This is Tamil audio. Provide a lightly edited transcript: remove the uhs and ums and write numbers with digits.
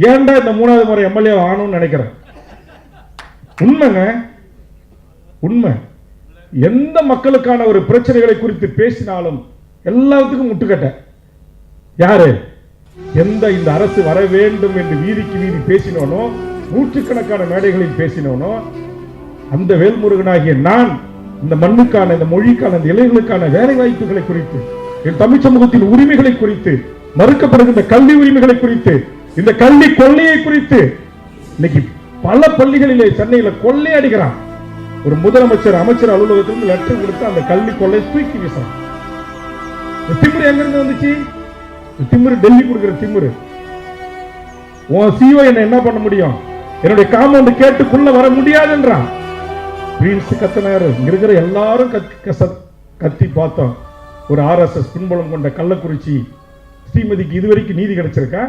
ஏன்டா இந்த 3வது முறை எம்எல்ஏ ஆகணும்னு நினைக்கிறேன். உண்மைங்க, உண்மை. எந்த மக்களுக்கான ஒரு பிரச்சனைகளை குறித்து பேசினாலும் எல்லாத்துக்கும் முட்டுக்கட்ட. யாரு எந்த இந்த அரசு வர வேண்டும் என்று வீதிக்கு வீதி பேசினோனோ, நூற்றுக்கணக்கான மேடைகளில் பேசினோனோ, அந்த வேல்முருகனாகிய நான் இந்த மண்ணுக்கான, இந்த மொழிக்கான, இந்த இளைஞர்களுக்கான வேலை வாய்ப்புகளை குறித்து, என் தமிழ் சமூகத்தின் உரிமைகளை குறித்து, மறுக்கப்படுகின்ற கல்வி உரிமைகளை குறித்து, இந்த கல்வி கொள்ளையை குறித்து, இன்னைக்கு பல பள்ளிகளிலே சென்னையில கொள்ளை அடிக்கிறான். ஒரு முதலமைச்சர் அமைச்சர் அலுவலகத்திலிருந்து லெட்டர் கொடுத்து அந்த கல்வி கொள்ளை தூக்கி வீசலாம். திமுரு எங்க இருந்து வந்துச்சு? திமுரு டெல்லி கொடுக்கிற திமுரு. உன் சிஓ என்ன பண்ண முடியும்? என்னுடைய காம்பவுண்ட் கேட்டுக்குள்ள வர முடியாதுன்றான். பிரின்ஸ் கத்தினாரு. இங்க இருக்கிற எல்லாரும் கத்தி பார்த்தோம். ஒரு RSS பின்புலம் கொண்ட கள்ளக்குறிச்சி ஸ்ரீமதிக்கு இதுவரைக்கும் நீதி கிடைச்சிருக்கா?